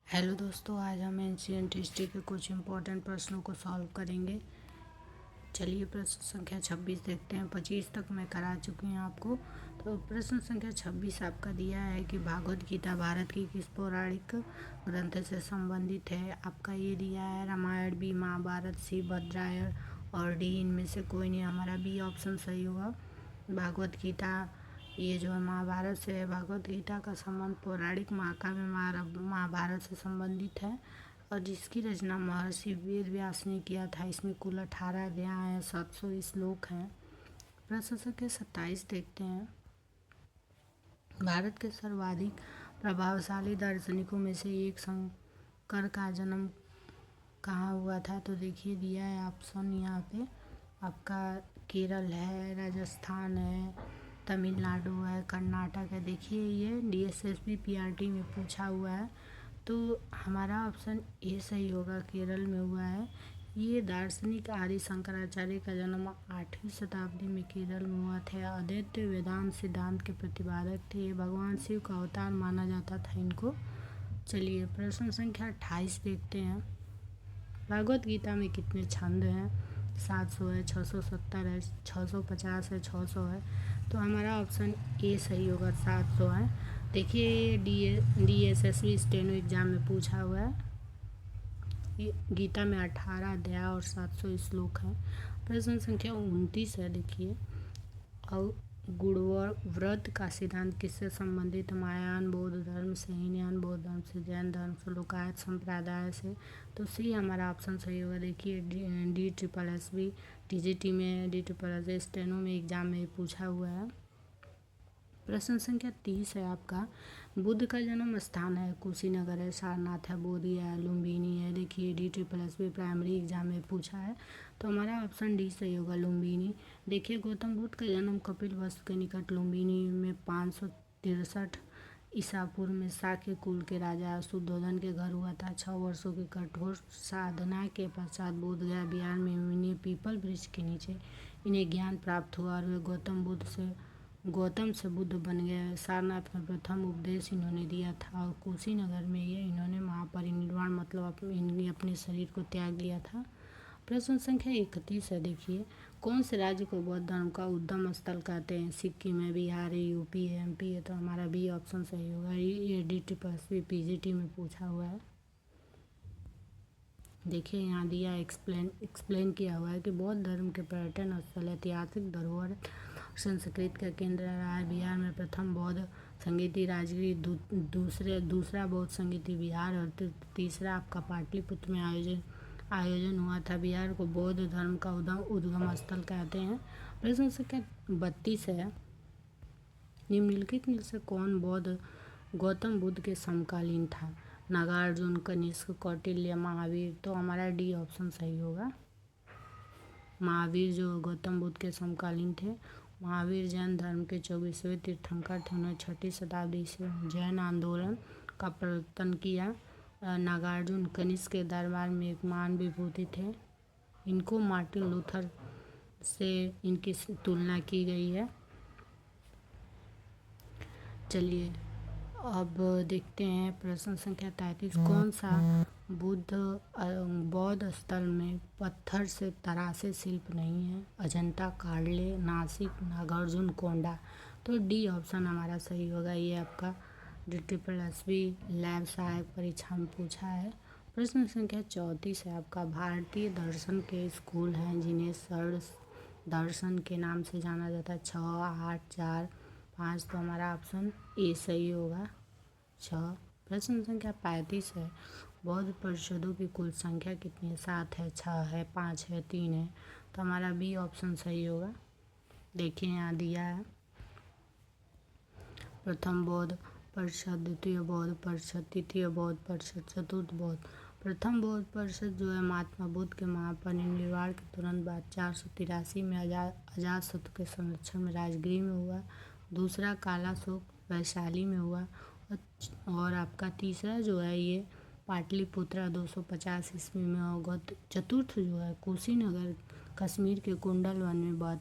Hello दोस्तों, आज हम एंशिएंट हिस्ट्री के कुछ इम्पोर्टेंट प्रश्नों को सॉल्व करेंगे। चलिए प्रश्न संख्या 26 देखते हैं। 25 तक मैं करा चुकी हूँ आपको। तो प्रश्न संख्या 26 आपका दिया है कि भागवत गीता भारत की किस पौराणिक ग्रंथ से संबंधित है। आपका ये दिया है रामायण, बी महाभारत, सी भद्रायण और डी इनमें से कोई नहीं। हमारा बी ऑप्शन सही होगा। भागवत गीता ये जो है महाभारत से है। भागवत गीता का संबंध पौराणिक महाकाव्य महाभारत से संबंधित है और जिसकी रचना महर्षि वेद व्यास ने किया था। इसमें कुल 18 अध्याय हैं, 700 श्लोक हैं। प्रश्न संख्या 27 देखते हैं। भारत के सर्वाधिक प्रभावशाली दार्शनिकों में से एक शंकर का जन्म कहाँ हुआ था। तो देखिए दिया है ऑप्शन यहाँ पे आपका केरल है, राजस्थान है, तमिलनाडु है, कर्नाटक है। देखिए ये DSSB PRT में पूछा हुआ है तो हमारा ऑप्शन ए सही होगा, केरल में हुआ है। ये दार्शनिक आदि शंकराचार्य का जन्म 8वीं शताब्दी में केरल में हुआ था। अद्वैत वेदांत सिद्धांत के प्रतिपादक थे। ये भगवान शिव का अवतार माना जाता था इनको। चलिए प्रश्न संख्या 28 देखते हैं। भागवत गीता में कितने छंद हैं। 700 है, 670 है, 650 है, 600 है। तो हमारा ऑप्शन ए सही होगा, 700 है। देखिए ये DSSB स्टेनो एग्जाम में पूछा हुआ है। ये गीता में 18 अध्याय और 700 श्लोक हैं। प्रश्न संख्या 29 है। देखिए और गुणव्रत का सिद्धांत किससे संबंधित। महायान बौद्ध धर्म से, हीनयान बौद्ध धर्म से, जैन धर्म से, लोकायत संप्रदाय से। तो सी हमारा ऑप्शन सही होगा। देखिए DSSB TGT में, DSSB स्टेनो में एग्जाम में पूछा हुआ है। प्रश्न संख्या 30 है आपका। बुद्ध का जन्म स्थान है, कुशीनगर है, सारनाथ है, बोधि है, लुम्बिनी है। देखिए DSSB प्राइमरी एग्जाम में पूछा है तो हमारा ऑप्शन डी सही होगा, लुम्बिनी। देखिए गौतम बुद्ध का जन्म कपिलवस्तु के निकट लुम्बिनी में 563 ईसा पूर्व में शाक्य कुल के राजा शुद्धोधन के घर हुआ था। 6 वर्षों की कठोर साधना के पश्चात बोध गया बिहार में इन्हें पीपल वृक्ष के नीचे इन्हें ज्ञान प्राप्त हुआ और वे गौतम से बुद्ध बन गए। सारनाथ में प्रथम उपदेश इन्होंने दिया था और कुशीनगर में ये इन्होंने महापरिनिर्वाण मतलब इन्होंने अपने शरीर को त्याग दिया था। प्रश्न संख्या 31 है। देखिए कौन से राज्य को बौद्ध धर्म का उद्गम स्थल कहते हैं। सिक्किम है, बिहार है, यूपी है, MP है। तो हमारा बी ऑप्शन सही होगा। ये DSSB PGT में पूछा हुआ है। देखिए यहाँ दिया एक्सप्लेन किया हुआ है कि बौद्ध धर्म के पर्यटन स्थल, ऐतिहासिक धरोहर, संस्कृत का केंद्र रहा है। बिहार में प्रथम बौद्ध संगीति राजगीर, दूसरा बौद्ध संगीति बिहार और तीसरा आपका पाटलिपुत्र में आयोजन हुआ था। बिहार को बौद्ध धर्म का उद्गम स्थल कहते हैं। प्रश्न संख्या 32 है। निम्नलिखित में से कौन गौतम बुद्ध के समकालीन था। नागार्जुन, कनिष्क, कौटिल्य, महावीर। तो हमारा डी ऑप्शन सही होगा। महावीर जो गौतम बुद्ध के समकालीन थे। महावीर जैन धर्म के 24वें तीर्थंकर थे। उन्होंने 6वीं शताब्दी से जैन आंदोलन का प्रवर्तन किया। नागार्जुन कनिष्क के दरबार में एक महान विभूति थे। इनको मार्टिन लूथर से इनकी तुलना की गई है। चलिए अब देखते हैं प्रश्न संख्या 33। कौन सा बौद्ध स्थल में पत्थर से तरासे शिल्प नहीं है। अजंता, कार्ले, नासिक, नागार्जुन कोंडा। तो डी ऑप्शन हमारा सही होगा। ये आपका DSSB लैब सहायक परीक्षा में पूछा है। प्रश्न संख्या 34 है आपका। भारतीय दर्शन के स्कूल हैं जिन्हें शरद दर्शन के नाम से जाना जाता है। 6, 8, 4, 5। तो हमारा ऑप्शन ए सही होगा, 6। प्रश्न संख्या 35 है। बौद्ध परिषदों की कुल संख्या कितनी है। 7 है, 6 है, 5 है, 3 है। तो हमारा बी ऑप्शन सही होगा। देखिए यहाँ दिया है प्रथम बौद्ध परिषद, द्वितीय बौद्ध परिषद, तृतीय बौद्ध परिषद, चतुर्थ बौद्ध। प्रथम बौद्ध परिषद जो है महात्मा बुद्ध के महापरिनिर्वाण के तुरंत बाद 483 में अजातशत्रु के संरक्षण में राजगृह में हुआ। दूसरा कालाशोक वैशाली में हुआ और आपका तीसरा जो है ये पाटलिपुत्रा 250 ईस्वी में होगा। चतुर्थ जो है कुशीनगर कश्मीर के कुंडल वन में 72